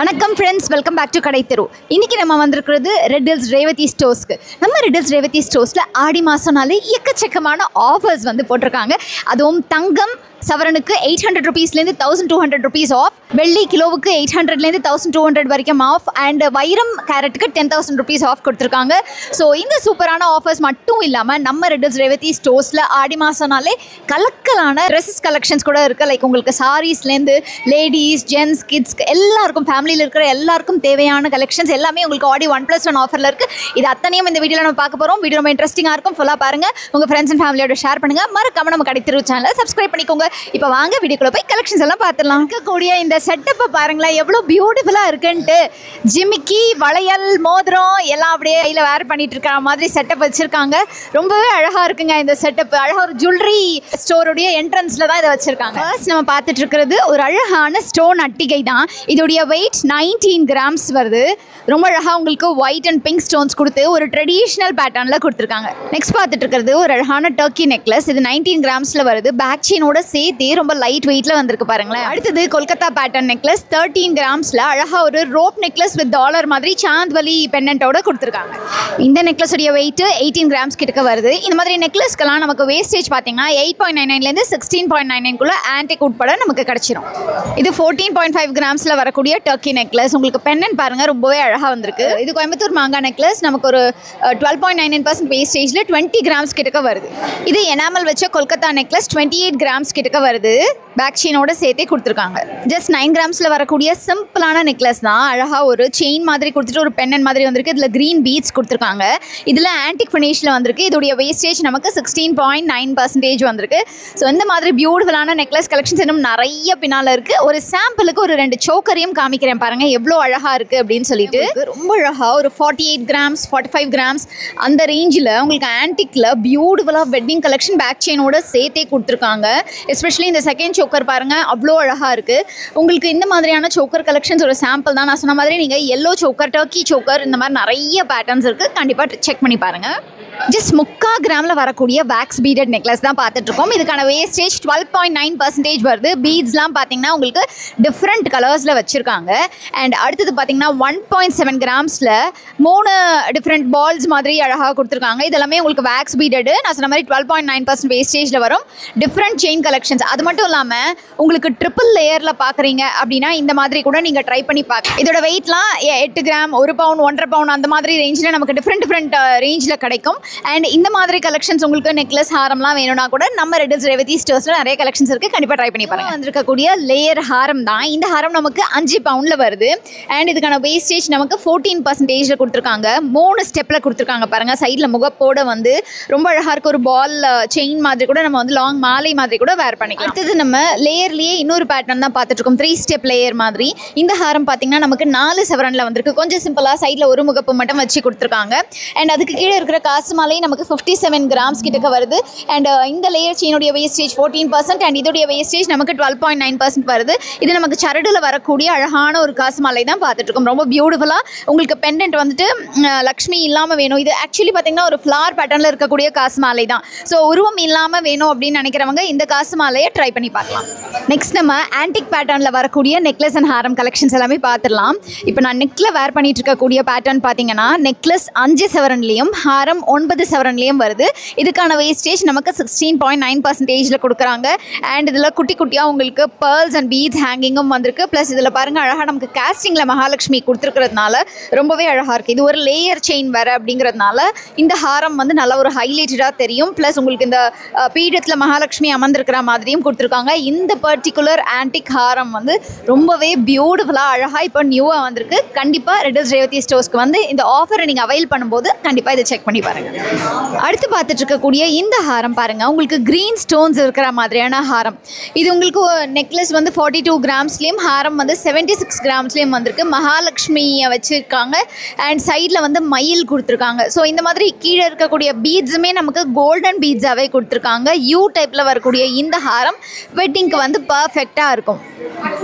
வணக்கம் friends, welcome back to கடை தெரு. இன்றைக்கி நம்ம வந்திருக்கிறது ரெட் ஹில்ஸ் ரேவதி ஸ்டோர்ஸ்க்கு. நம்ம ரெட் ஹில்ஸ் ரேவதி ஸ்டோர்ஸில் ஆடி மாதம்னாலே எக்கச்சக்கமான ஆஃபர்ஸ் வந்து போட்டிருக்காங்க. அதுவும் தங்கம் சவரனுக்கு 800 rupeesலேருந்து 1200 rupees ஆஃப், வெள்ளி கிலோவுக்கு 800லேருந்து 1200 வரைக்கும் ஆஃப், அண்ட் வைரம் கேரட்டுக்கு 10,000 rupees ஆஃப் கொடுத்துருக்காங்க. ஸோ இந்த சூப்பரான ஆஃபர்ஸ் மட்டும் இல்லாமல் நம்ம ரெட் ஹில்ஸ் ரேவதி ஸ்டோர்ஸில் ஆடி மாதம்னாலே கலக்கலான ட்ரெஸ்ஸஸ் கலெக்ஷன்ஸ் கூட இருக்குது. லைக் உங்களுக்கு சாரீஸ்லேருந்து லேடிஸ், ஜென்ஸ், கிட்ஸ்க்கு எல்லாருக்கும், ஃபேமிலியில் இருக்கிற எல்லாருக்கும் தேவையான கலெக்ஷன்ஸ் எல்லாமே உங்களுக்கு ஆடி 1+1 ஆஃபரில் இருக்குது. இது அத்தனையும் இந்த வீடியோவில் நம்ம பார்க்க போகிறோம். வீடியோ ரொம்ப இன்ட்ரெஸ்டிங்காக இருக்கும். ஃபுல்லாக பாருங்கள், உங்கள் ஃப்ரெண்ட்ஸ் அண்ட் ஃபேமிலியோட ஷேர் பண்ணுங்கள். மறக்காம நம்ம கடை தெரு சேனலை சப்ஸ்கிரைப் பண்ணிக்கோங்க. இப்போ வாங்க வீடியோக்குள்ள போய் கலெக்ஷன்ஸ் எல்லாம் பார்த்துடலாம். இருக்கக்கூடிய இந்த செட்டப்பை பாருங்களேன், எவ்வளோ பியூட்டிஃபுல்லாக இருக்குன்ட்டு. ஜிமிக்கி, வளையல், மோதிரம் எல்லாம் அப்படியே கையில் வேர் பண்ணிட்டு இருக்கிற மாதிரி செட்டப் வச்சுருக்காங்க. ரொம்பவே அழகாக இருக்குங்க இந்த செட்டப். அழகாக ஒரு ஜுவல்லரி ஸ்டோருடைய என்ட்ரன்ஸில் தான் இதை வச்சுருக்காங்க. ஃபர்ஸ்ட் நம்ம பார்த்துட்டு இருக்கிறது ஒரு அழகான ஸ்டோன் அட்டிகை தான். இதோடைய வெயிட் 19 grams வருது. ரொம்ப அழகாக உங்களுக்கு ஒயிட் அண்ட் பிங்க் ஸ்டோன்ஸ் கொடுத்து ஒரு ட்ரெடிஷ்னல் பேட்டர்னில் கொடுத்துருக்காங்க. நெக்ஸ்ட் பார்த்துட்டு இருக்கிறது ஒரு அழகான டர்க்கி நெக்லஸ். இது 19 grams வருது. பேக் செயினோட சேர்த்து ரொம்ப லைட் வெயிட்ல வந்திருக்கு பாருங்களேன். அடுத்தது கொல்கத்தா பேட்டர்ன் நெக்லஸ் 13 grams. அழகா ஒரு ரோப் நெக்லஸ் வித் டாலர் மாதிரி சாந்த்வலி பெண்டன்ட்டோட கொடுத்துருக்காங்க. இந்த நெக்லஸோடைய வெயிட் 18 grams கிட்ட வருது. இந்த மாதிரி நெக்லஸ்க்கெல்லாம் நமக்கு வேஸ்டேஜ் பார்த்தீங்கன்னா 8.99லேருந்து 16.99 ஆன்டிக் உட்பட நமக்கு கிடைச்சிரும். இது 14.5 grams வரக்கூடிய டர்க்கி நெக்லஸ். உங்களுக்கு பெண்ணன் பாருங்க, ரொம்பவே அழகா வந்திருக்கு. இது கோயம்புத்தூர் மாங்கா நெக்லஸ். நமக்கு ஒரு 12.99% வேஸ்டேஜ்ல 20 grams கிட்ட வருது. இது எனாமல் வச்ச கொல்கத்தா நெக்லஸ் 28 grams கிட்ட வருது. பேக் செயினோட சேர்த்தே கொடுத்துருக்காங்க. ஜஸ்ட் 9 grams வரக்கூடிய சிம்பிளான நெக்லஸ் தான். அழகா ஒரு செயின் மாதிரி கொடுத்துட்டு ஒரு பெண்ணன் மாதிரி வந்திருக்கு. இதில் கிரீன் பீட்ஸ் கொடுத்துருக்காங்க. இதில் ஆன்டிக் ஃபினிஷில் வந்திருக்கு. இதோடைய வேஸ்டேஜ் நமக்கு 16.9% வந்திருக்கு. ஸோ இந்த மாதிரி பியூட்டிஃபுல்லான நெக்லஸ் கலெக்ஷன்ஸ் இன்னும் நிறைய பின்னால் இருக்குது. ஒரு சாம்பிளுக்கு ஒரு 2 சோக்கரையும் காமிக்கிறேன் பாருங்க, எவ்வளோ அழகாக இருக்குது அப்படின்னு சொல்லிட்டு. ரொம்ப அழகாக ஒரு 48 grams 45 grams அந்த ரேஞ்சில் உங்களுக்கு ஆன்டிக்கில் பியூட்டிஃபுல்லாக வெட்டிங் கலெக்ஷன் பேக் செயினோட சேர்த்தே கொடுத்துருக்காங்க. எஸ்பெஷலி இந்த செகண்ட் சோக்கர் பாருங்க, அவ்வளோ அழகாக இருக்குது. உங்களுக்கு இந்த மாதிரியான சோக்கர் கலெக்ஷன்ஸ் ஒரு சாம்பிள் தான். நான் சொன்ன மாதிரி நீங்கள் எல்லோ சோக்கர், டர்க்கி சோக்கர், இந்த மாதிரி நிறைய பேட்டர்ன்ஸ் இருக்குது. கண்டிப்பாக செக் பண்ணி பாருங்கள். ஜஸ்ட் 3/4 கிராமில் வரக்கூடிய வேக்ஸ் பீடட் நெக்லஸ் தான் பார்த்துட்ருக்கோம். இதுக்கான வேஸ்டேஜ் 12.9% வருது. பீட்ஸ்லாம் பார்த்தீங்கன்னா உங்களுக்கு டிஃப்ரெண்ட் கலர்ஸில் வச்சுருக்காங்க. அண்ட் அடுத்தது பார்த்தீங்கன்னா 1.7 கிராம்ஸில் 3 டிஃப்ரெண்ட் பால்ஸ் மாதிரி அழகாக கொடுத்துருக்காங்க. இதெல்லாமே உங்களுக்கு வேக்ஸ் பீடடு. நான் சொன்ன மாதிரி 12.9% வேஸ்டேஜில் வரும். Different chain collections. அது மட்டும் இல்லாமல் உங்களுக்கு ட்ரிபிள் லேயரில் பார்க்குறீங்க அப்படின்னா இந்த மாதிரி கூட நீங்கள் ட்ரை பண்ணி பார்க்க. இதோட வெயிட்லாம் 8 கிராம், 1 பவுன், 1.5 பவுன் அந்த மாதிரி ரேஞ்சில் நமக்கு டிஃப்ரெண்ட் ரேஞ்சில் கிடைக்கும். அண்ட் இந்த மாதிரி கலெக்ஷன்ஸ் உங்களுக்கு நெக்லஸ், ஹாரம்லாம் வேணும்னா கூட நம்ம ரெட் ஹில்ஸ் ரேவதி ஸ்டோர்ஸில் நிறைய கலெக்ஷன்ஸ் இருக்குது. கண்டிப்பாக ட்ரை பண்ணி பாருங்க. வந்திருக்கக்கூடிய லேயர் ஹாரம் தான். இந்த ஹாரம் நமக்கு 5 பவுண்டில் வருது. அண்ட் இதுக்கான வேஸ்டேஜ் நமக்கு 14% கொடுத்துருக்காங்க. 3 ஸ்டெப்பில் கொடுத்துருக்காங்க பாருங்கள். சைடில் முகப்போட வந்து ரொம்ப அழகாக இருக்க ஒரு பால் செயின் மாதிரி கூட நம்ம வந்து லாங் மாலை மாதிரி கூட வேர் பண்ணிக்கலாம். அடுத்தது நம்ம லேயர்லேயே இன்னொரு பேட்டர்ன் தான் பார்த்துட்ருக்கோம். 3 ஸ்டெப் லேயர் மாதிரி. இந்த ஹாரம் பார்த்தீங்கன்னா நமக்கு 4 சவரனில் வந்திருக்கு. கொஞ்சம் சிம்பிளாக சைடில் ஒரு முகப்பு மட்டும் வச்சு கொடுத்துருக்காங்க. அண்ட் அதுக்கு கீழே இருக்கிற காசு மாலை நமக்கு 57 grams கிட்ட வருது. அண்ட் இந்த லேயர் செயினுடைய வேஸ்டேஜ் 14% அண்ட் இதோடைய வேஸ்டேஜ் நமக்கு 12.9% வருது. இது நமக்கு சரடுல வரக்கூடிய அழகான ஒரு காசு மாலை தான் பார்த்துட்டு இருக்கோம். ரொம்ப பியூட்டிஃபுல்லாக உங்களுக்கு பெண்டன்ட் வந்துட்டு லக்ஷ்மி இல்லாமல் வேணும். இது ஆக்சுவலி பார்த்தீங்கன்னா ஒரு ஃப்ளார் பேட்டர்னில் இருக்கக்கூடிய காசு மாலை தான். ஸோ உருவம் இல்லாமல் வேணும் அப்படின்னு நினைக்கிறவங்க இந்த காசு மாலையை ட்ரை பண்ணி பார்க்கலாம். நெக்ஸ்ட் நம்ம ஆன்டிக் பேட்டர்னில் வரக்கூடிய நெக்லஸ் அண்ட் ஹாரம் கலெக்ஷன்ஸ் எல்லாமே பார்த்துடலாம். இப்போ நான் நெக்கில் வேர் பண்ணிட்டு இருக்கக்கூடிய பேட்டர்ன் பார்த்தீங்கன்னா நெக்லஸ் 5 சவரன்லேயும் ஹாரம் 9 சவரன்லேயும் வருது. இதுக்கான வேஸ்டேஜ் நமக்கு 16.9% கொடுக்குறாங்க. அண்ட் இதில் குட்டி குட்டியாக உங்களுக்கு பேர்ல்ஸ் அண்ட் பீட்ஸ் ஹேங்கிங்கும் வந்திருக்கு. ப்ளஸ் இதில் பாருங்கள் அழகாக நமக்கு கேஸ்டிங்கில் மகாலட்சுமி கொடுத்துருக்கிறதுனால ரொம்பவே அழகாக இருக்குது. இது ஒரு லேயர் செயின் வேறு அப்படிங்கிறதுனால இந்த ஹாரம் வந்து நல்லா ஒரு ஹைலைட்டடாக தெரியும். ப்ளஸ் உங்களுக்கு இந்த பீடத்தில் மகாலட்சுமி அமர்ந்திருக்கிற மாதிரியும் கொடுத்துருக்காங்க. இந்த பர்டிகுலர் ஆன்டிக் ஹாரம் வந்து ரொம்பவே பியூட்டிஃபுல்லாக அழகாக இப்போ நியூவாக வந்திருக்கு. கண்டிப்பாக ரெட் ஹில்ஸ் ரேவதி ஸ்டோர்ஸ்க்கு வந்து இந்த ஆஃபரை நீங்கள் அவைல் பண்ணும்போது கண்டிப்பாக இதை செக் பண்ணி பாருங்கள். அடுத்து பார்த்துட்டு இருக்கக்கூடிய இந்த ஹாரம் பாருங்கள், உங்களுக்கு க்ரீன் ஸ்டோன்ஸ் இருக்கிற மாதிரியான ஹாரம். இது உங்களுக்கு நெக்லஸ் வந்து 42 கிராம்ஸ்லேயும் ஹாரம் வந்து 76 கிராம்ஸ்லேயும் வந்திருக்கு. மகாலட்சுமியை வச்சுருக்காங்க. அண்ட் சைடில் வந்து மயில் கொடுத்துருக்காங்க. ஸோ இந்த மாதிரி கீழே இருக்கக்கூடிய பீட்ஸுமே நமக்கு கோல்டன் பீட்ஸாகவே கொடுத்துருக்காங்க. யூ டைப்பில் வரக்கூடிய இந்த ஹாரம் வெட்டிங்க்கு வந்து பர்ஃபெக்டாக இருக்கும்.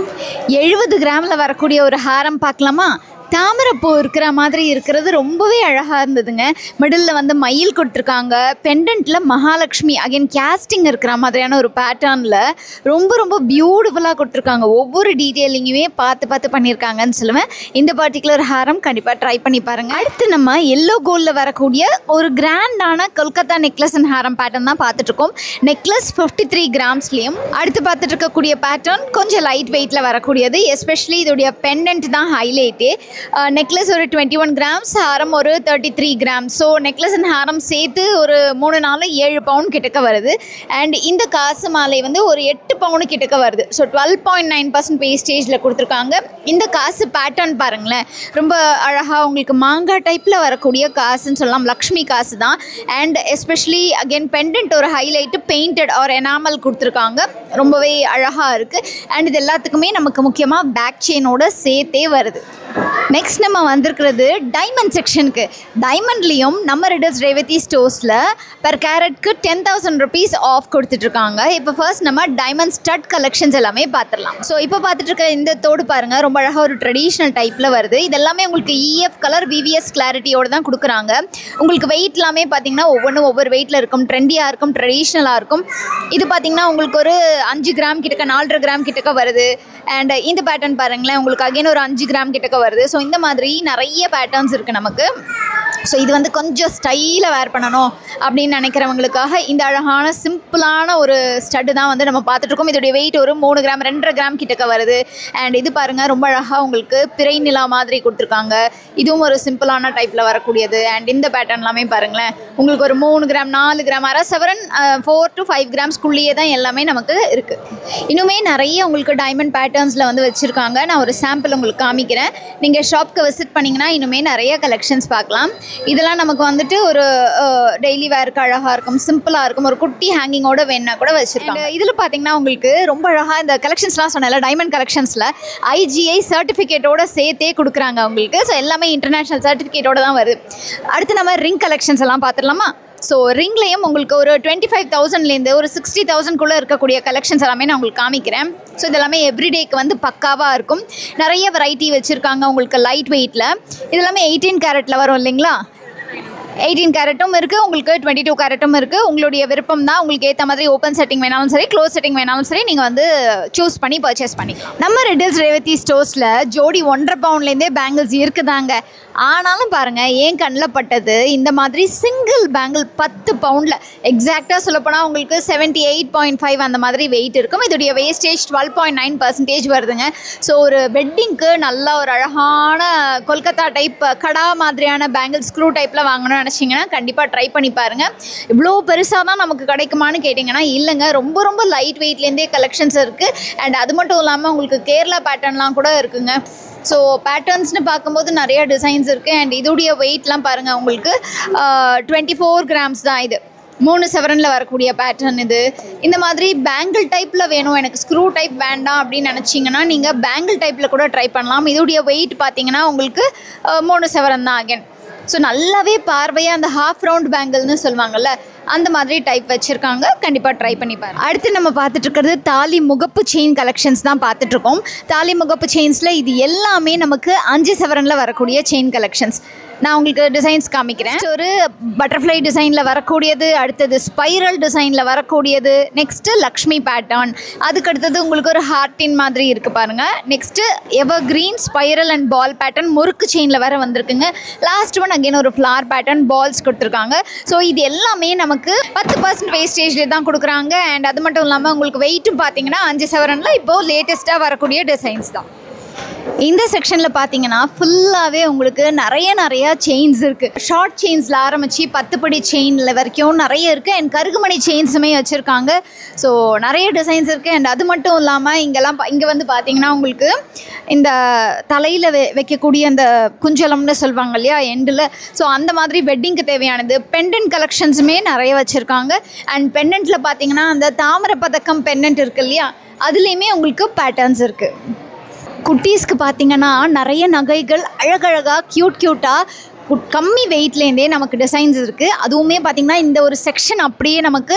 70 கிராமில் வரக்கூடிய ஒரு ஹாரம் பார்க்கலாமா? தாமரைப்பூ இருக்கிற மாதிரி இருக்கிறது ரொம்பவே அழகாக இருந்ததுங்க. மிடில் வந்து மயில் கொடுத்துருக்காங்க. பெண்டன்ட்டில் மகாலட்சுமி அகைன் கேஸ்டிங் இருக்கிற மாதிரியான ஒரு பேட்டர்னில் ரொம்ப ரொம்ப பியூட்டிஃபுல்லாக கொடுத்துருக்காங்க. ஒவ்வொரு டீட்டெயிலிங்குமே பார்த்து பண்ணியிருக்காங்கன்னு சொல்லுவேன். இந்த பர்டிகுலர் ஹாரம் கண்டிப்பாக ட்ரை பண்ணி பாருங்கள். அடுத்து நம்ம எல்லோ கோல்டில் வரக்கூடிய ஒரு கிராண்டான Kolkata necklace and Haram pattern தான் பார்த்துட்ருக்கோம். நெக்லஸ் 53 கிராம்ஸ்லேயும். அடுத்து பார்த்துட்டு இருக்கக்கூடிய பேட்டர்ன் கொஞ்சம் லைட் வெயிட்டில் வரக்கூடியது. எஸ்பெஷலி இதோடைய பெண்டன்ட் தான் ஹைலைட்டே. நெக்லஸ் ஒரு 21 கிராம்ஸ், ஹாரம் ஒரு 33 கிராம்ஸ். ஸோ நெக்லஸ் அண்ட் ஹாரம் சேர்த்து ஒரு 3-7 பவுன் கிட்டக்க வருது. அண்ட் இந்த காசு மாலை வந்து ஒரு 8 பவுனு கிட்டக்க வருது. ஸோ 12.9% வேஸ்டேஜில் கொடுத்துருக்காங்க. இந்த காசு பேட்டர்ன் பாருங்களேன், ரொம்ப அழகாக உங்களுக்கு மாங்காய் டைப்பில் வரக்கூடிய காசுன்னு சொல்லலாம். லக்ஷ்மி காசு தான். அண்ட் எஸ்பெஷலி அகெயின் பெண்டன்ட் ஒரு ஹைலைட்டு பெயிண்டட் ஆர் எனாமல் கொடுத்துருக்காங்க. ரொம்பவே அழகாக இருக்குது. அண்ட் இது எல்லாத்துக்குமே நமக்கு முக்கியமாக பேக் செயினோட சேர்த்தே வருது. நெக்ஸ்ட் நம்ம வந்திருக்கிறது டைமண்ட் செக்ஷனுக்கு. டைமண்ட்லேயும் நம்ம ரெடல்ஸ் ரேவதி ஸ்டோர்ஸில் பெர் கேரட்க்கு 10,000 rupees ஆஃப் கொடுத்துட்ருக்காங்க. இப்போ ஃபர்ஸ்ட் நம்ம டைமண்ட் ஸ்டட் கலெக்ஷன்ஸ் எல்லாமே பார்த்துடலாம். ஸோ இப்போ பார்த்துட்டு இருக்க இந்த தோடு பாருங்கள், ரொம்ப அழகாக ஒரு ட்ரெடிஷ்னல் டைப்பில் வருது. இது எல்லாமே உங்களுக்கு EF கலர் VVS கிளாரிட்டியோடு தான் கொடுக்குறாங்க. உங்களுக்கு வெயிட் எல்லாமே பார்த்தீங்கன்னா ஒவ்வொரு வெயிட்டில் இருக்கும். ட்ரெண்டியாக இருக்கும், ட்ரெடிஷ்னலாக இருக்கும். இது பார்த்தீங்கன்னா உங்களுக்கு ஒரு 5 கிராம் கிட்டக்க 4.5 கிராம் கிட்டக்க வருது. அண்ட் இந்த பேட்டர்ன் பாருங்களேன், உங்களுக்கு அகைன் ஒரு 5 கிராம் கிட்டக்க வருது. ஸோ இந்த மாதிரி நிறைய பேட்டர்ன்ஸ் இருக்குது நமக்கு. ஸோ இது வந்து கொஞ்சம் ஸ்டைலாக வேர் பண்ணணும் அப்படின்னு நினைக்கிறவங்களுக்காக இந்த அழகான சிம்பிளான ஒரு ஸ்டட்டு தான் வந்து நம்ம பார்த்துட்ருக்கோம். இதோடைய வெயிட் ஒரு 3 கிராம் 2.5 கிராம் கிட்டக்க வருது. அண்ட் இது பாருங்கள், ரொம்ப அழகாக உங்களுக்கு பிறை நிலா மாதிரி கொடுத்துருக்காங்க. இதுவும் ஒரு சிம்பிளான டைப்பில் வரக்கூடியது. அண்ட் இந்த பேட்டர்ன் எல்லாமே பாருங்களேன், உங்களுக்கு ஒரு 3 கிராம் 4 கிராம் அரை சவரன் 4 to 5 கிராம்ஸ்குள்ளேயே தான் எல்லாமே நமக்கு இருக்குது. இன்னுமே நிறைய உங்களுக்கு டைமண்ட் பேட்டர்ன்ஸில் வந்து வச்சுருக்காங்க. நான் ஒரு சாம்பிள் உங்களுக்கு காமிக்கிறேன். நீங்கள் ஷாப்க்கு விசிட் பண்ணிங்கன்னா இன்னுமே நிறைய கலெக்ஷன்ஸ் பார்க்கலாம். இதெல்லாம் நமக்கு வந்துட்டு ஒரு டெய்லி வேருக்கு அழகாக இருக்கும், சிம்பிளாக இருக்கும். ஒரு குட்டி ஹேங்கிங்கோட வேணா கூட வச்சுருக்காங்க. இதில் பார்த்தீங்கன்னா உங்களுக்கு ரொம்ப அழகாக இந்த கலெக்ஷன்ஸ்லாம் சொன்னால டைமண்ட் கலெக்ஷன்ஸில் IGI சர்டிஃபிகேட்டோட சேர்த்தே கொடுக்குறாங்க உங்களுக்கு. ஸோ எல்லாமே இன்டர்நேஷ்னல் சர்டிஃபிகேட்டோட தான் வருது. அடுத்து நம்ம ரிங் கலெக்ஷன்ஸ் எல்லாம் பார்த்துடலாமா? ஸோ ரிங்லேயும் உங்களுக்கு ஒரு 25,000லேருந்து ஒரு 60,000க்குள்ளே இருக்கக்கூடிய கலெக்ஷன்ஸ் எல்லாமே நான் உங்களுக்கு காமிக்கிறேன். ஸோ இதெல்லாமே எவ்ரிடேக்கு வந்து பக்காவாக இருக்கும். நிறைய வெரைட்டி வச்சுருக்காங்க உங்களுக்கு லைட் வெயிட்டில். இதெல்லாமே 18 கேரட்டில் வரும் இல்லைங்களா? 18 கேரட்டும் இருக்குது, உங்களுக்கு 22 கேரட்டும் இருக்குது. உங்களுடைய விருப்பம் தான். உங்களுக்கு ஏற்ற மாதிரி ஓப்பன் செட்டிங் வேணாலும் சரி, க்ளோஸ் செட்டிங் வேணாலும் சரி, நீங்கள் வந்து சூஸ் பண்ணி பர்ச்சேஸ் பண்ணிக்கலாம். நம்ம ரெடல்ஸ் ரேவதி ஸ்டோர்ஸில் ஜோடி 1.5 பவுண்ட்லேருந்தே பேங்கிள்ஸ் இருக்குதாங்க. ஆனாலும் பாருங்கள், ஏன் கண்ணில் பட்டது இந்த மாதிரி சிங்கிள் பேங்கிள் 10 பவுண்டில் எக்ஸாக்டாக சொல்லப்போனால் உங்களுக்கு 78.5 அந்த மாதிரி வெயிட் இருக்கும். இதோடைய வேஸ்டேஜ் 12.9% வருதுங்க. ஸோ ஒரு வெட்டிங்க்கு நல்லா ஒரு அழகான கொல்கத்தா டைப் கடா மாதிரியான பேங்கிள் ஸ்க்ரூ டைப்பில் வாங்கணும்னு நினச்சிங்கன்னா கண்டிப்பாக ட்ரை பண்ணி பாருங்கள். இவ்வளோ பெருசாக தான் நமக்கு கிடைக்குமான்னு கேட்டிங்கன்னா இல்லைங்க, ரொம்ப ரொம்ப லைட் வெயிட்லேருந்தே கலெக்ஷன்ஸ் இருக்குது. அண்ட் அது மட்டும் இல்லாமல் உங்களுக்கு கேரளா பேட்டர்ன்லாம் கூட இருக்குங்க. ஸோ பேட்டர்ன்ஸ்னு பார்க்கும்போது நிறைய டிசைன்ஸ் இருக்குது. அண்ட் இதோடைய வெயிட்லாம் பாருங்கள், உங்களுக்கு 24 கிராம்ஸ் தான். இது 3 சவரனில் வரக்கூடிய பேட்டர்ன். இது இந்த மாதிரி பேங்கிள் டைப்பில் வேணும், எனக்கு ஸ்க்ரூ டைப் வேண்டாம் அப்படின்னு நினச்சிங்கன்னா நீங்கள் பேங்கிள் டைப்பில் கூட ட்ரை பண்ணலாம். இதோடைய வெயிட் பார்த்தீங்கன்னா உங்களுக்கு 3 சவரன் தான் அகேன். ஸோ நல்லாவே பார்வையாக அந்த ஹாஃப் ரவுண்ட் பேங்கிள்னு சொல்லுவாங்கள்ல, அந்த மாதிரி டைப் வச்சுருக்காங்க. கண்டிப்பாக ட்ரை பண்ணி பாருங்கள். அடுத்து நம்ம பார்த்துட்ருக்கிறது தாலி முகப்பு செயின் கலெக்ஷன்ஸ் தான் பார்த்துட்ருக்கோம். தாலி முகப்பு செயின்ஸில் இது எல்லாமே நமக்கு 5 சவரனில் வரக்கூடிய செயின் கலெக்ஷன்ஸ். நான் உங்களுக்கு டிசைன்ஸ் காமிக்கிறேன். ஒரு பட்டர்ஃப்ளை டிசைனில் வரக்கூடியது, அடுத்தது ஸ்பைரல் டிசைனில் வரக்கூடியது, நெக்ஸ்ட்டு லக்ஷ்மி பேட்டர்ன், அதுக்கடுத்தது உங்களுக்கு ஒரு ஹார்ட்டின் மாதிரி இருக்குது பாருங்கள். Next evergreen spiral and ball pattern முறுக்கு செயினில் வர வந்திருக்குங்க. லாஸ்ட் ஒன் அகெயின் ஒரு ஃப்ளார் பேட்டர்ன் பால்ஸ் கொடுத்துருக்காங்க. ஸோ இது எல்லாமே நமக்கு 10% வேஸ்டேஜில் தான் கொடுக்குறாங்க. அண்ட் அது மட்டும் இல்லாமல் உங்களுக்கு வெயிட்டும் பார்த்தீங்கன்னா 5 சவரனில் இப்போது லேட்டஸ்ட்டாக வரக்கூடிய டிசைன்ஸ் தான். இந்த செக்ஷனில் பார்த்தீங்கன்னா ஃபுல்லாகவே உங்களுக்கு நிறைய செயின்ஸ் இருக்குது. ஷார்ட் செயின்ஸில் ஆரம்பித்து 10 படி செயினில் வரைக்கும் நிறைய இருக்குது. அண்ட் கருகுமணி செயின்ஸுமே வச்சுருக்காங்க. ஸோ நிறைய டிசைன்ஸ் இருக்குது. அண்ட் அது மட்டும் இல்லாமல் இங்கே வந்து பார்த்தீங்கன்னா உங்களுக்கு இந்த தலையில் வைக்கக்கூடிய அந்த குஞ்சலம்னு சொல்லுவாங்க இல்லையா எண்டில், ஸோ அந்த மாதிரி வெட்டிங்க்கு தேவையானது பெண்டன்ட் கலெக்ஷன்ஸுமே நிறைய வச்சுருக்காங்க. அண்ட் பெண்டன்ட்டில் பார்த்தீங்கன்னா அந்த தாமரை பதக்கம் பெண்டன்ட் இருக்குது இல்லையா, அதுலேயுமே உங்களுக்கு பேட்டர்ன்ஸ் இருக்குது. குட்டீஸ்க்கு பார்த்தீங்கன்னா நிறைய நகைகள் அழகழகாக க்யூட்டாக கம்மி வெயிட்லேருந்தே நமக்கு டிசைன்ஸ் இருக்குது. அதுவுமே பார்த்திங்கன்னா இந்த ஒரு செக்ஷன் அப்படியே நமக்கு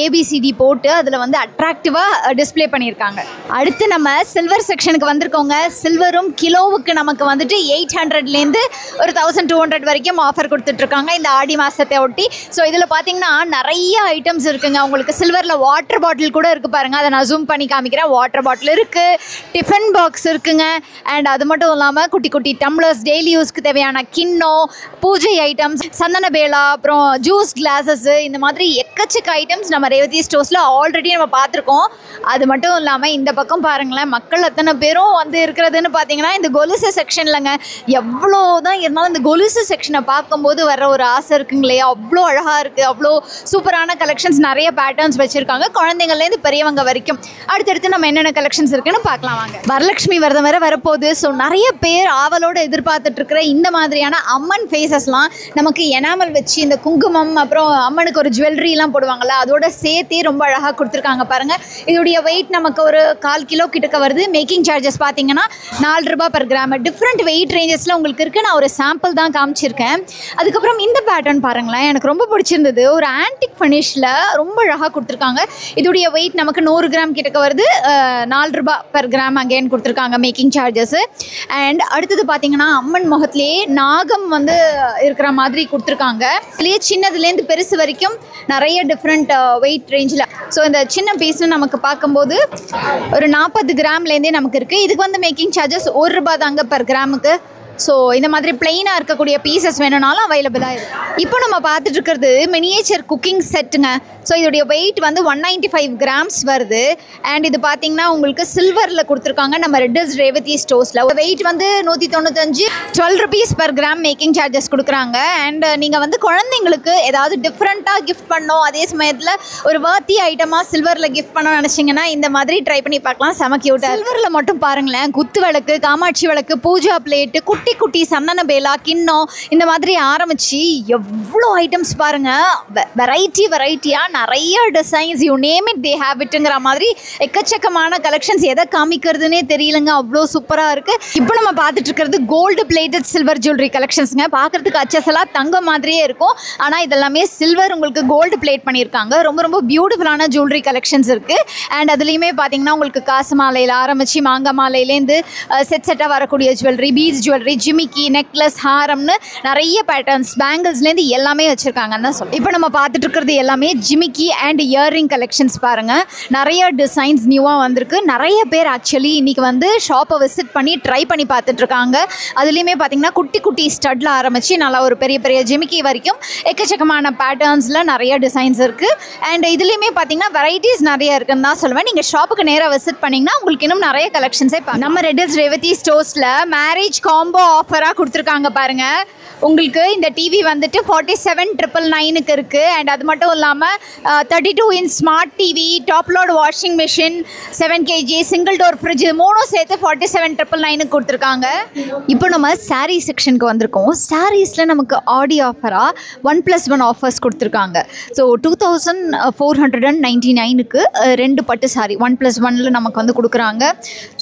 ஏபிசிடி போட்டு அதில் வந்து அட்ராக்டிவாக டிஸ்பிளே பண்ணியிருக்காங்க. அடுத்து நம்ம சில்வர் செக்ஷனுக்கு வந்திருக்கோங்க. சில்வரும் கிலோவுக்கு நமக்கு வந்துட்டு 800லேருந்து ஒரு 1200 வரைக்கும் ஆஃபர் கொடுத்துட்ருக்காங்க இந்த ஆடி மாதத்தை ஒட்டி. ஸோ இதில் பார்த்திங்கன்னா நிறைய ஐட்டம்ஸ் இருக்குங்க. உங்களுக்கு சில்வரில் வாட்டர் பாட்டில் கூட இருக்குது பாருங்கள். அதை நான் ஜூம் பண்ணி காமிக்கிறேன். வாட்டர் பாட்டில் இருக்குது, டிஃபன் பாக்ஸ் இருக்குங்க. அண்ட் அது மட்டும் இல்லாமல் குட்டி குட்டி டம்ளர்ஸ், டெய்லி யூஸ்க்கு தேவையான கிண்ணம், பூஜை ஐட்டம்ஸ், சந்தன பேலா, அப்புறம் ஜூஸ் கிளாஸஸ், இந்த மாதிரி எக்கச்சக்க ஐட்டம்ஸ் நம்ம ரேவதி ஸ்டோர்ஸில் ஆல்ரெடி நம்ம பார்த்துருக்கோம். அது மட்டும் இல்லாமல் இந்த பக்கம் பாருங்களேன், மக்கள் அத்தனை பேரும் வந்து இருக்கிறதுன்னு பார்த்தீங்கன்னா இந்த கொலுசு செக்ஷன்லங்க. எவ்வளோ தான் இருந்தாலும் இந்த கொலுசு செக்ஷனை பார்க்கும்போது வர ஒரு ஆசை இருக்குங்களே, அவ்வளோ அழகாக இருக்குது. அவ்வளோ சூப்பரான கலெக்ஷன்ஸ், நிறைய பேட்டர்ன்ஸ் வச்சுருக்காங்க, குழந்தைங்கள்லேருந்து பெரியவங்க வரைக்கும். அடுத்தடுத்து நம்ம என்னென்ன கலெக்ஷன்ஸ் இருக்குன்னு பார்க்கலாம் வாங்க. வரலட்சுமி விரதம் வேறு வரப்போகுது. ஸோ நிறைய பேர் ஆவலோடு எதிர்பார்த்துட்டு இருக்கிற இந்த மாதிரியான அம்மன் ஃபேஸஸ்லாம் நமக்கு எனாமல் வச்சு இந்த குங்குமம், அப்புறம் அம்மனுக்கு ஒரு ஜுவல்லரிலாம் போடுவாங்கள்ல, அதோட சேர்த்தே ரொம்ப அழகாக கொடுத்துருக்காங்க பாருங்கள். இதோடைய வெயிட் நமக்கு ஒரு 1/4 கிலோ கிட்டக்க வருது. மேக்கிங் சார்ஜஸ் பார்த்தீங்கன்னா 4 ரூபாய் per கிராம். டிஃப்ரெண்ட் வெயிட் ரேஞ்சஸில் உங்களுக்கு இருக்குது. நான் ஒரு சாம்பிள் தான் காமிச்சிருக்கேன். அதுக்கப்புறம் இந்த பேட்டர்ன் பாருங்களேன், எனக்கு ரொம்ப பிடிச்சிருந்தது. ஒரு ஆன்டிக் ஃபினிஷில் ரொம்ப அழகாக கொடுத்துருக்காங்க. இதோடைய வெயிட் நமக்கு 100 கிராம் கிட்டக்க வருது. 4 ரூபாய் per கிராம் அகெயின் கொடுத்துருக்காங்க மேக்கிங் சார்ஜஸ். அண்ட் அடுத்தது பார்த்தீங்கன்னா அம்மன் முகத்திலேயே நாகம் வந்து இருக்கிற மாதிரி கொடுத்துருக்காங்க. இதுலேயே சின்னதுலேருந்து பெருசு வரைக்கும் நிறைய டிஃப்ரெண்ட் வெயிட் ரேஞ்சில். ஸோ இந்த சின்ன பீஸ்னு நமக்கு பார்க்கும்போது ஒரு 40 கிராம்லேருந்தே நமக்கு இருக்குது. இதுக்கு வந்து மேக்கிங் சார்ஜஸ் 1 ரூபாய் தாங்க per கிராமுக்கு. ஸோ இந்த மாதிரி பிளெயினாக இருக்கக்கூடிய பீசஸ் வேணும்னாலும் அவைலபிளாக இருக்குது. இப்போ நம்ம பார்த்துட்டு இருக்கிறது மினியேச்சர் குக்கிங் செட்டுங்க. ஸோ இதோடைய வெயிட் வந்து 195 கிராம்ஸ் வருது. அண்ட் இது பார்த்தீங்கன்னா உங்களுக்கு சில்வரில் கொடுத்துருக்காங்க நம்ம ரெட்டில்ஸ் ரேவதி ஸ்டோர்ஸில். வெயிட் வந்து 195, 12 rupees per gram making charges கொடுக்குறாங்க. அண்ட் நீங்கள் வந்து குழந்தைங்களுக்கு ஏதாவது டிஃப்ரெண்ட்டாக கிஃப்ட் பண்ணோம், அதே சமயத்தில் ஒரு வர்த்தி ஐட்டமாக சில்வரில் கிஃப்ட் பண்ணோம்னு நினச்சிங்கன்னா இந்த மாதிரி ட்ரை பண்ணி பார்க்கலாம். செம கியூட்டாக. சில்வரில் மட்டும் பாருங்களேன், குத்து விளக்கு, காமாட்சி விளக்கு, பூஜா பிளேட்டு, குட்டி குட்டி சந்தன பேலா, கிண்ணம், இந்த மாதிரி ஆரம்பிச்சு எவ்வளோ ஐட்டம்ஸ் பாருங்கள். வெரைட்டியாக நிறைய designs, you name it they have இட்டுங்கிற மாதிரி எக்கச்சக்கமான கலெக்ஷன்ஸ். எதை காமிக்கிறதுனே தெரியலங்க, அவ்வளோ சூப்பராக இருக்குது. இப்போ நம்ம பார்த்துட்டு இருக்கிறது கோல்டு பிளேட்டட் சில்வர் ஜுவல்லரி கலெக்ஷன்ஸுங்க. பார்க்குறதுக்கு அச்சசலாக தங்கம் மாதிரியே இருக்கும், ஆனால் இதெல்லாமே சில்வர் உங்களுக்கு கோல்டு பிளேட் பண்ணியிருக்காங்க. ரொம்ப ரொம்ப பியூட்டிஃபுல்லான ஜுவல்லரி கலெக்ஷன்ஸ் இருக்குது. அண்ட் அதுலேயுமே பார்த்தீங்கன்னா உங்களுக்கு காசு மாலையில் ஆரம்பித்து மாங்காய் மாலையிலேருந்து செட்டாக வரக்கூடிய ஜுவல்லரி, பீட்ஸ் ஜுவல்லரி, ஜிமிக்கி, நெக்லஸ், ஹாரம்னு நிறைய பேட்டர்ன்ஸ், பேங்கிள்ஸ்லேருந்து எல்லாமே வச்சுருக்காங்கன்னு தான் சொல்லி. இப்போ நம்ம பார்த்துட்டு இருக்கிறது எல்லாமே ஜிமிக்கி அண்ட் இயர்ரிங் கலெக்ஷன்ஸ் பாருங்கள். நிறைய டிசைன்ஸ் நியூவாக வந்திருக்கு. நிறைய பேர் ஆக்சுவலி இன்றைக்கி வந்து ஷாப்பை விசிட் பண்ணி ட்ரை பண்ணி பார்த்துட்ருக்காங்க. அதுலேயுமே பார்த்திங்கன்னா குட்டி குட்டி ஸ்டட்டில் ஆரம்பித்து நல்லா ஒரு பெரிய பெரிய ஜிமிக்கி வரைக்கும் எக்கச்சக்கமான பேட்டர்ன்ஸில் நிறைய டிசைன்ஸ் இருக்குது. அண்ட் இதுலேயுமே பார்த்திங்கன்னா வெரைட்டிஸ் நிறைய இருக்குன்னு தான் சொல்லுவேன். நீங்கள் ஷாப்புக்கு நேராக விசிட் பண்ணிங்கன்னா உங்களுக்கு இன்னும் நிறைய கலெக்ஷன்ஸே பார்க்கலாம். நம்ம ரெட்டில்ஸ் ரேவதி ஸ்டோர்ஸில் மேரேஜ் காம்போ ஆஃபராக கொடுத்துருக்காங்க பாருங்கள். உங்களுக்கு இந்த டிவி வந்துட்டு 47,999க்கு இருக்குது. அண்ட் அது மட்டும் இல்லாமல் 32 inch smart TV, top load washing machine, 7 kg single door fridge, மூணும் சேர்த்து 47,999க்கு கொடுத்துருக்காங்க. இப்போ நம்ம சாரீ செக்ஷனுக்கு வந்திருக்கோம். சாரீஸில் நமக்கு ஆடி ஆஃபராக 1+1 ஆஃபர்ஸ் கொடுத்துருக்காங்க. ஸோ 2499க்கு 2 பட்டு சாரீ 1+1ல் நமக்கு வந்து கொடுக்குறாங்க.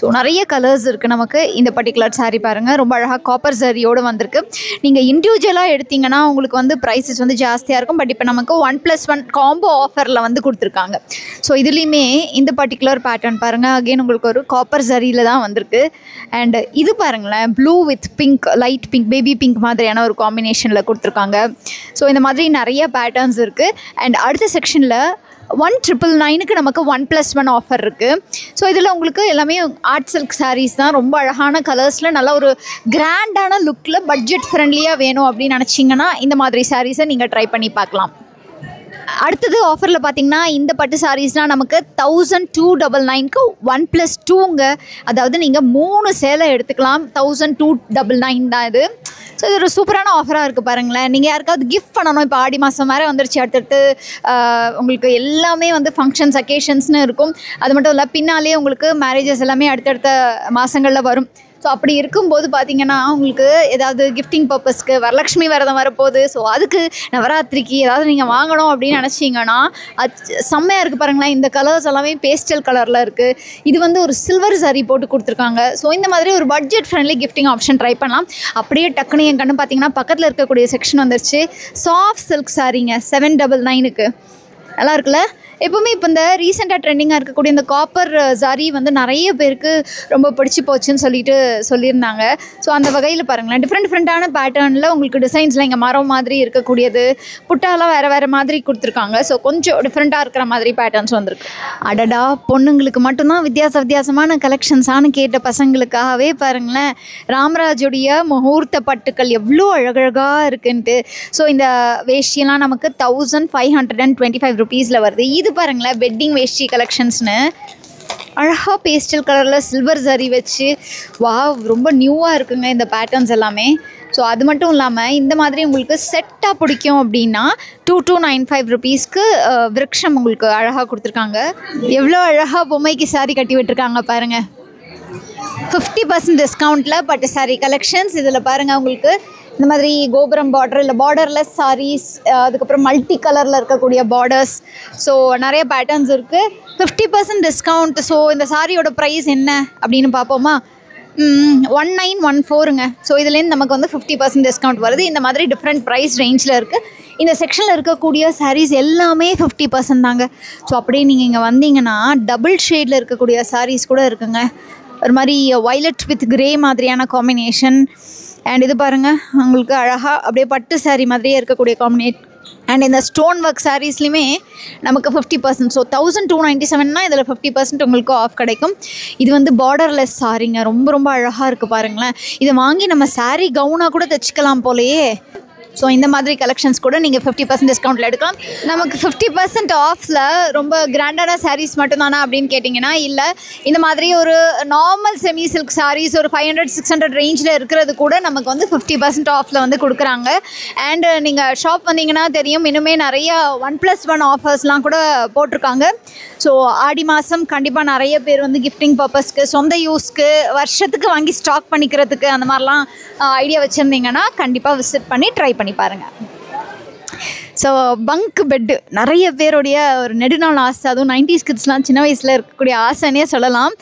ஸோ நிறைய கலர்ஸ் இருக்குது நமக்கு. இந்த பர்டிகுலர் சாரீ பாருங்கள், ரொம்ப அழகாக காப்பர் சாரியோடு வந்திருக்கு. நீங்கள் இண்டிவிஜுவலாக எடுத்திங்கன்னா உங்களுக்கு வந்து ப்ரைஸஸ் வந்து ஜாஸ்தியாக இருக்கும். பட் இப்போ நமக்கு 1+1 காம்போ ஆஃபரில் வந்து கொடுத்துருக்காங்க. ஸோ இதுலேயுமே இந்த பர்டிகுலர் பேட்டர்ன் பாருங்கள், அகெயின் உங்களுக்கு ஒரு காப்பர் சரியில் தான் வந்திருக்கு. அண்ட் இது பாருங்களேன், blue with pink, light pink, baby pink மாதிரியான ஒரு காம்பினேஷனில் கொடுத்துருக்காங்க. ஸோ இந்த மாதிரி நிறைய பேட்டர்ன்ஸ் இருக்குது. அண்ட் அடுத்த செக்ஷனில் 1,999க்கு நமக்கு 1+1 ஆஃபர் இருக்குது. ஸோ இதில் உங்களுக்கு எல்லாமே ஆர்ட் சில்க் சாரீஸ் தான். ரொம்ப அழகான கலர்ஸில் நல்ல ஒரு கிராண்டான லுக்கில் பட்ஜெட் ஃப்ரெண்ட்லியாக வேணும் அப்படின்னு நினச்சிங்கன்னா இந்த மாதிரி சாரீஸை நீங்கள் ட்ரை பண்ணி பார்க்கலாம். அடுத்தது ஆஃபரில் பார்த்திங்கன்னா இந்த பட்டு சாரீஸ்லாம் நமக்கு 1,299க்கு 1+2ங்க. அதாவது நீங்கள் 3 சேலை எடுத்துக்கலாம். 1,299 தான் இது. ஸோ இது ஒரு சூப்பரான ஆஃபராக இருக்குது பாருங்களேன். நீங்கள் யாருக்காவது கிஃப்ட் பண்ணணும், இப்போ ஆடி மாதம் வேறு வந்துருச்சு, அடுத்தடுத்து உங்களுக்கு எல்லாமே வந்து ஃபங்க்ஷன்ஸ், அக்கேஷன்ஸ்னு இருக்கும். அது மட்டும் இல்லை, பின்னாலே உங்களுக்கு மேரேஜஸ் எல்லாமே அடுத்தடுத்த மாதங்களில் வரும். ஸோ அப்படி இருக்கும்போது பார்த்தீங்கன்னா உங்களுக்கு ஏதாவது கிஃப்டிங் பர்பஸ்க்கு வரலட்சுமி விரதம் வரப்போகுது. ஸோ அதுக்கு நவராத்திரிக்கு ஏதாவது நீங்கள் வாங்கணும் அப்படின்னு நினச்சிங்கன்னா அது செம்மையாக இருக்குது பாருங்களேன். இந்த கலர்ஸ் எல்லாமே பேஸ்டல் கலரில் இருக்குது. இது வந்து ஒரு சில்வர் சாரி போட்டு கொடுத்துருக்காங்க. ஸோ இந்த மாதிரி ஒரு budget friendly gifting option try பண்ணலாம். அப்படியே டக்குனு என் கண்ணு பார்த்தீங்கன்னா பக்கத்தில் இருக்கக்கூடிய செக்ஷன் வந்துருச்சு. சாஃப்ட் சில்க் சாரீங்க 799க்கு நல்லா இருக்குல்ல. எப்போவுமே இப்போ இந்த ரீசெண்டாக ட்ரெண்டிங்காக இருக்கக்கூடிய இந்த காப்பர் சாரி வந்து நிறைய பேருக்கு ரொம்ப பிடிச்சி போச்சுன்னு சொல்லியிருந்தாங்க. ஸோ அந்த வகையில் பாருங்களேன், டிஃப்ரெண்ட்டான பேட்டர்னில் உங்களுக்கு டிசைன்ஸில் இங்கே மரம் மாதிரி இருக்கக்கூடியது, புட்டாலாம் வேறு மாதிரி கொடுத்துருக்காங்க. ஸோ கொஞ்சம் டிஃப்ரெண்ட்டாக இருக்கிற மாதிரி பேட்டர்ன்ஸ் வந்திருக்கு. அடடா, பொண்ணுங்களுக்கு மட்டும்தான் வித்தியாசமான கலெக்ஷன்ஸானு கேட்ட பசங்களுக்காகவே பாருங்களேன், ராமராஜுடைய முகூர்த்த பட்டுக்கள் எவ்வளோ அழகழகாக இருக்குன்ட்டு. ஸோ இந்த வேஷ்டியெல்லாம் நமக்கு 1525 ருபீஸில் வருது. இது பாருங்களேன், வெட்டிங் வேஷ்டி கலெக்ஷன்ஸ்னு அழகாக பேஸ்டல் கலரில் சில்வர் ஜரி வச்சு ரொம்ப நியூவாக இருக்குங்க இந்த பேட்டர்ன்ஸ் எல்லாமே. ஸோ அது மட்டும் இல்லாமல் இந்த மாதிரி உங்களுக்கு செட்டாக பிடிக்கும் அப்படின்னா 2295 ருபீஸ்க்கு விருக்ஷம் உங்களுக்கு அழகாக கொடுத்துருக்காங்க. எவ்வளோ அழகாக பொம்மைக்கு சாரி கட்டி விட்டுருக்காங்க பாருங்கள். 50% டிஸ்கவுண்ட்டில் பட்டு சாரீ கலெக்ஷன்ஸ். இதில் பாருங்கள் உங்களுக்கு இந்த மாதிரி கோபுரம் பார்டர் இல்லை பார்டர்லெஸ் சாரீஸ், அதுக்கப்புறம் மல்டி கலரில் இருக்கக்கூடிய பார்டர்ஸ். ஸோ நிறைய பேட்டர்ன்ஸ் இருக்குது. 50% டிஸ்கவுண்ட். ஸோ இந்த சாரியோட ப்ரைஸ் என்ன அப்படின்னு பார்ப்போமா? 1914ங்க. ஸோ இதுலேருந்து நமக்கு வந்து 50% டிஸ்கவுண்ட் வருது. இந்த மாதிரி டிஃப்ரெண்ட் ப்ரைஸ் ரேஞ்சில் இருக்குது. இந்த செக்ஷனில் இருக்கக்கூடிய சாரீஸ் எல்லாமே 50% தாங்க. ஸோ அப்படியே நீங்கள் இங்கே வந்தீங்கன்னா டபுள் ஷேடில் இருக்கக்கூடிய சாரீஸ் கூட இருக்குங்க. ஒரு மாதிரி வயலட் வித் கிரே மாதிரியான காம்பினேஷன். அண்ட் இது பாருங்கள், உங்களுக்கு அழகாக அப்படியே பட்டு சாரீ மாதிரியே இருக்கக்கூடிய காம்பினேட். அண்ட் இந்த ஸ்டோன் ஒர்க் சாரீஸ்லையுமே நமக்கு 50%. ஸோ 1297னா இதில் 50% உங்களுக்கு ஆஃப் கிடைக்கும். இது வந்து பார்டர்லெஸ் சாரீங்க, ரொம்ப அழகாக இருக்குது பாருங்களேன். இதை வாங்கி நம்ம சாரீ கவுனாக கூட தைச்சிக்கலாம் போலையே. ஸோ இந்த மாதிரி கலெக்ஷன்ஸ் கூட நீங்கள் 50% டிஸ்கவுண்ட்டில் எடுக்கலாம். நமக்கு 50% ஆஃபில் ரொம்ப கிராண்டான சாரீஸ் மட்டும்தானா அப்படின்னு கேட்டிங்கன்னா இல்லை. இந்த மாதிரி ஒரு நார்மல் செமி சில்க் சாரீஸ் ஒரு 500-600 ரேஞ்சில் இருக்கிறது கூட நமக்கு வந்து 50% ஆஃபில் வந்து கொடுக்குறாங்க. அண்டு நீங்கள் ஷாப் வந்தீங்கன்னா தெரியும், இன்னுமே நிறைய 1+1 ஆஃபர்ஸ்லாம் கூட போட்டிருக்காங்க. ஸோ ஆடி மாதம் கண்டிப்பாக நிறைய பேர் வந்து கிஃப்டிங் பர்பஸ்க்கு, சொந்த யூஸ்க்கு, வருஷத்துக்கு வாங்கி ஸ்டாக் பண்ணிக்கிறதுக்கு அந்த மாதிரிலாம் ஐடியா வச்சுருந்தீங்கன்னா கண்டிப்பாக விசிட் பண்ணி ட்ரை பண்ணி பாருங்கள். ஸோ பங்க் பெட்டு நிறைய பேருடைய ஒரு நெடுநாள் ஆசை. அதுவும் 90s கிட்ஸ்லாம் சின்ன வயசில் இருக்கக்கூடிய ஆசைன்னே சொல்லலாம்.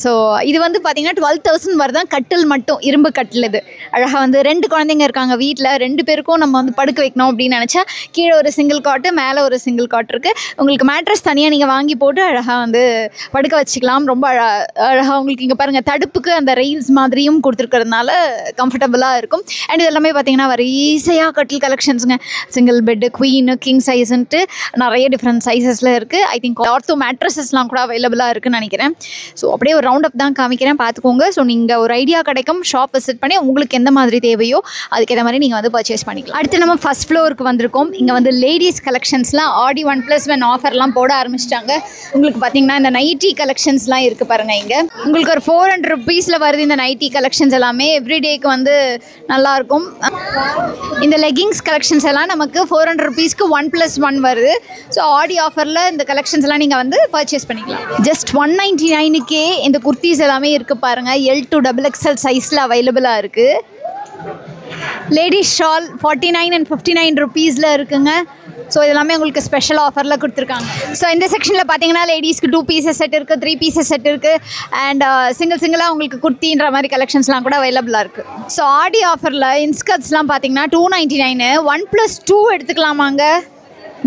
ஸோ இது வந்து பார்த்திங்கன்னா 12,000 வருதான் கட்டில் மட்டும், இரும்பு கட்டில். இது அழகாக வந்து 2 குழந்தைங்க இருக்காங்க வீட்டில், 2 பேருக்கும் நம்ம வந்து படுக்க வைக்கணும் அப்படின்னு நினச்சா கீழே ஒரு சிங்கிள் காட்டு, மேலே ஒரு சிங்கிள் காட் இருக்குது. உங்களுக்கு மேட்ரஸ் தனியாக நீங்கள் வாங்கி போட்டு அழகாக வந்து படுக்க வச்சுக்கலாம். ரொம்ப அழகாக உங்களுக்கு இங்கே பாருங்கள், தடுப்புக்கு அந்த ரெயில்ஸ் மாதிரியும் கொடுத்துருக்கிறதுனால கம்ஃபர்டபுளாக இருக்கும். அண்ட் இது எல்லாமே பார்த்திங்கன்னா வரிசையாக கட்டில் கலெக்ஷன்ஸுங்க. சிங்கிள் பெட், குவீனு, கிங் சைஸ்ன்ட்டு நிறைய டிஃப்ரெண்ட் சைஸஸில் இருக்குது. ஐ திங்க் ஆர்த்தோ மேட்ரஸஸ்லாம் கூட அவைலபிளாக இருக்குதுன்னு நினைக்கிறேன். ஸோ அப்படியே ஒரு ரவுண்ட் அப் தான் காமிக்கிறேன், பார்த்துக்கோங்க. ஸோ நீங்கள் ஒரு ஐடியா கிடைக்கும், ஷாப் விசிட் பண்ணி உங்களுக்கு எந்த மாதிரி தேவையோ அதுக்கேற்ற மாதிரி நீங்கள் வந்து பர்ச்சேஸ் பண்ணிக்கலாம். அடுத்து நம்ம ஃபஸ்ட் ஃப்ளோருக்கு வந்திருக்கோம். இங்கே வந்து லேடிஸ் கலெக்ஷன்ஸ்லாம் ஆடி 1+1 ஆஃபர்லாம் போட ஆரம்பிச்சிட்டாங்க. உங்களுக்கு பார்த்தீங்கன்னா இந்த நைட்டி கலெக்ஷன்ஸ்லாம் இருக்குது பாருங்கள். இங்கே உங்களுக்கு ஒரு 400 ருபீஸில் வருது இந்த நைட்டி கலெக்ஷன்ஸ் எல்லாமே. எவ்ரிடேக்கு வந்து நல்லாயிருக்கும். இந்த லெகிங்ஸ் கலெக்ஷன்ஸ் எல்லாம் நமக்கு 400 ருபீஸ்க்கு 1+1 வருது. ஸோ ஆடி ஆஃபரில் இந்த கலெக்ஷன்ஸ் எல்லாம் நீங்கள் வந்து பர்ச்சேஸ் பண்ணிக்கலாம். ஜஸ்ட் 199க்கே இந்த குர்த்திஸ் எல்லாமே இருக்குது பாருங்கள். L to XXL சைஸில் அவைலபிளாக இருக்குது. லேடிஸ் ஷால் 49 and 59 ருபீஸில் இருக்குங்க. ஸோ இதெல்லாமே உங்களுக்கு ஸ்பெஷல் ஆஃபரில் கொடுத்துருக்காங்க. ஸோ இந்த செக்ஷனில் பார்த்தீங்கன்னா லேடிஸ்க்கு 2 பீசஸ் செட் இருக்குது, 3 பீசஸ் செட் இருக்குது. அண்ட் சிங்கிளாக உங்களுக்கு குர்த்தின்ற மாதிரி கலெக்ஷன்ஸ்லாம் கூட அவைலபிளாக இருக்குது. ஸோ ஆடி ஆஃபரில் இன்ஸ்கர்ட்ஸ்லாம் பார்த்தீங்கன்னா 299, 1+2 எடுத்துக்கலாமாங்க.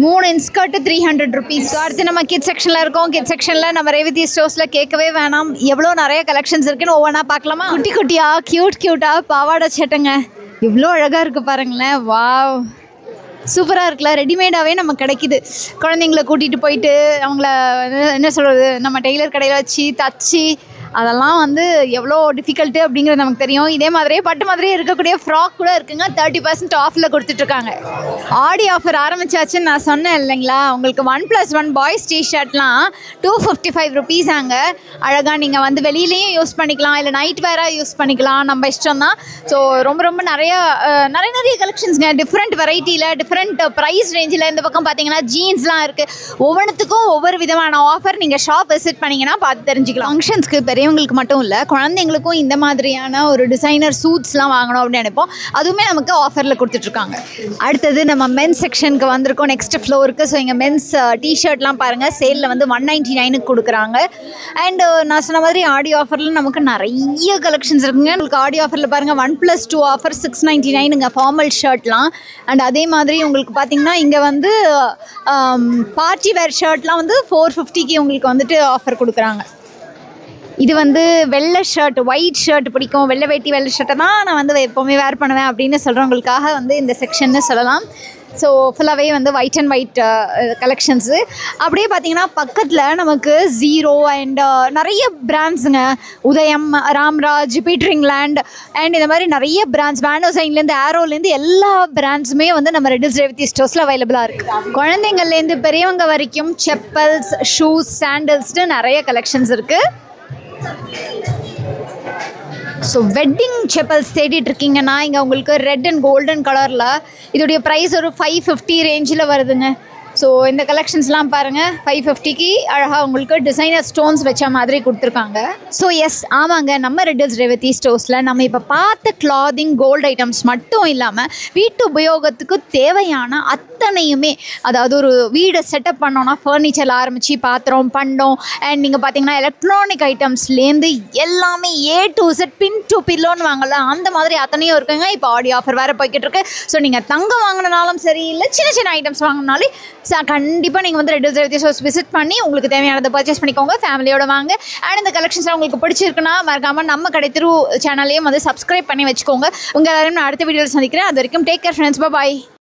3 இன்ஸ்கர்ட்டு 300 ருபீஸ். ஸோ அடுத்து நம்ம கிட்ஸ் செக்ஷனில் இருக்கோம். கிட்ஸ் செக்ஷனில் நம்ம ரேவதி ஸ்டோர்ஸில் கேட்கவே வேணாம், எவ்வளோ நிறைய கலெக்ஷன்ஸ் இருக்குன்னு ஒவ்வொன்றா பார்க்கலாமா? குட்டியாக க்யூட்டாக பாவாடை சட்டைங்க எவ்வளோ அழகாக இருக்குது பாருங்களேன். வாவ், சூப்பராக இருக்குல்ல. ரெடிமேடாகவே நமக்கு கிடைக்கிது. குழந்தைங்கள கூட்டிகிட்டு போயிட்டு அவங்கள என்ன சொல்கிறது, நம்ம டெய்லர் கடையில் வச்சு தச்சு அதெல்லாம் வந்து எவ்வளோ டிஃபிகல்ட்டு அப்படிங்கிறது நமக்கு தெரியும். இதே மாதிரியே பட்டு மாதிரியே இருக்கக்கூடிய ஃப்ராக் கூட இருக்குங்க. 30% ஆஃபில் கொடுத்துட்ருக்காங்க. ஆடி ஆஃபர் ஆரம்பிச்சாச்சுன்னு நான் சொன்னேன் இல்லைங்களா. உங்களுக்கு 1+1 பாய்ஸ் டிஷர்ட்லாம் 255 ருபீஸ் ஆங்க. அழகாக நீங்கள் வந்து வெளியிலையும் யூஸ் பண்ணிக்கலாம், இல்லை நைட் வேராக யூஸ் பண்ணிக்கலாம், நம்ம இஷ்டம் தான். ஸோ ரொம்ப நிறைய கலெக்ஷன்ஸுங்க, டிஃப்ரெண்ட் வெரைட்டியில், டிஃப்ரெண்ட் ப்ரைஸ் ரேஞ்சில். இந்த பக்கம் பார்த்தீங்கன்னா ஜீன்ஸ்லாம் இருக்குது. ஒவ்வொன்றுத்துக்கும் ஒவ்வொரு விதமான ஆஃபர். நீங்கள் ஷாப் விசிட் பண்ணிங்கன்னா பார்த்து தெரிஞ்சுக்கலாம். ஃபங்க்ஷன்ஸ்க்கு பெரிய பெரியவங்களுக்கு மட்டும் இல்லை, குழந்தைங்களுக்கும் இந்த மாதிரியான ஒரு டிசைனர் சூட்ஸ்லாம் வாங்கணும் அப்படின்னு நினைப்போம். அதுவுமே நமக்கு ஆஃபரில் கொடுத்துட்ருக்காங்க. அடுத்தது நம்ம மென்ஸ் செக்ஷனுக்கு வந்திருக்கோம், நெக்ஸ்ட் ஃப்ளோருக்கு. ஸோ இங்கே மென்ஸ் டிஷர்ட்லாம் பாருங்கள், சேலில் வந்து 199க்கு கொடுக்குறாங்க. அண்டு நான் சொன்ன மாதிரி ஆடி ஆஃபரில் நமக்கு நிறைய கலெக்ஷன்ஸ் இருக்குங்க. உங்களுக்கு ஆடி ஆஃபரில் பாருங்கள் 1+2 ஆஃபர் 699ங்க ஃபார்மல் ஷர்ட்லாம். அண்ட் அதே மாதிரி உங்களுக்கு பார்த்திங்கன்னா இங்கே வந்து பார்ட்டி வேர் ஷர்ட்லாம் வந்து 450க்கு உங்களுக்கு வந்துட்டு ஆஃபர் கொடுக்குறாங்க. இது வந்து வெள்ளை ஷர்ட், ஒயிட் ஷர்ட் பிடிக்கும், வெள்ளை வேட்டி வெள்ளை ஷர்ட்டை தான் நான் வந்து எப்போவுமே வேர் பண்ணுவேன் அப்படின்னு சொல்கிறவங்களுக்காக வந்து இந்த செக்ஷன்னு சொல்லலாம். ஸோ ஃபுல்லாகவே வந்து ஒயிட் அண்ட் ஒயிட் கலெக்ஷன்ஸு. அப்படியே பார்த்திங்கன்னா பக்கத்தில் நமக்கு ஜீரோ அண்ட் நிறைய பிராண்ட்ஸுங்க, உதயம், ராம்ராஜ், பீட்டர் இங்கிலாண்ட் அண்ட் இந்த மாதிரி நிறைய பிராண்ட்ஸ், வேனோசைன்லேருந்து ஆரோலேருந்து எல்லா பிராண்ட்ஸுமே வந்து நம்ம ரெட் ஹில்ஸ் ரேவதி ஸ்டோர்ஸில் அவைலபிளாக இருக்குது. குழந்தைங்கள்லேருந்து பெரியவங்க வரைக்கும் செப்பல்ஸ், ஷூஸ், சாண்டல்ஸ்ட்டு நிறைய கலெக்ஷன்ஸ் இருக்குது. ஸோ வெட்டிங் செப்பல்ஸ் தேடிட்டுருக்கீங்கன்னா இங்கே உங்களுக்கு ரெட் அண்ட் கோல்டன் கலரில் இதோடைய ப்ரைஸ் ஒரு 550 ரேஞ்சில் வருதுங்க. ஸோ இந்த கலெக்ஷன்ஸ்லாம் பாருங்கள், 550க்கு அழகாக உங்களுக்கு டிசைனர் ஸ்டோன்ஸ் வச்ச மாதிரி கொடுத்துருக்காங்க. ஸோ எஸ், ஆமாங்க, நம்ம ரெட் ஹில்ஸ் ரேவதி ஸ்டோர்ஸில் நம்ம இப்போ பார்த்த கிளாதிங், கோல்டு ஐட்டம்ஸ் மட்டும் இல்லாமல் வீட்டு உபயோகத்துக்கு தேவையான அத்தனையுமே, அதாவது ஒரு வீடை செட்டப் பண்ணோன்னா ஃபர்னிச்சரில் ஆரம்பித்து பாத்திரம், பண்டம் அண்ட் நீங்கள் பார்த்தீங்கன்னா எலக்ட்ரானிக் ஐட்டம்ஸ்லேருந்து எல்லாமே A to Z, pin to பில்லோன்னு வாங்கல அந்த மாதிரி அத்தனையும் இருக்குங்க. இப்போ ஆடி ஆஃபர் வேறு போய்கிட்டு இருக்கு. ஸோ நீங்கள் தங்கம் வாங்கினாலும் சரி, இல்லை சின்ன சின்ன ஐட்டம்ஸ் வாங்கினாலே கண்டிப்பாக நீங்கள் வந்து red hills Revathi stores visit பண்ணி உங்களுக்கு தேவையானதை பர்ச்சேஸ் பண்ணிக்கோங்க, ஃபேமிலியோட வாங்க. அண்ட் இந்த கலெக்ஷன்ஸ் உங்களுக்கு பிடிச்சிருக்குன்னா மறக்காமல் நம்ம கடைத்தெரு சேனலையும் வந்து சப்ஸ்கிரைப் பண்ணி வச்சுக்கோங்க. உங்கள் எல்லாரும் நான் அடுத்த வீடியோவில் சந்திக்கிறேன். அது வரைக்கும் டேக் கேர் ஃப்ரெண்ட்ஸ், பாய்.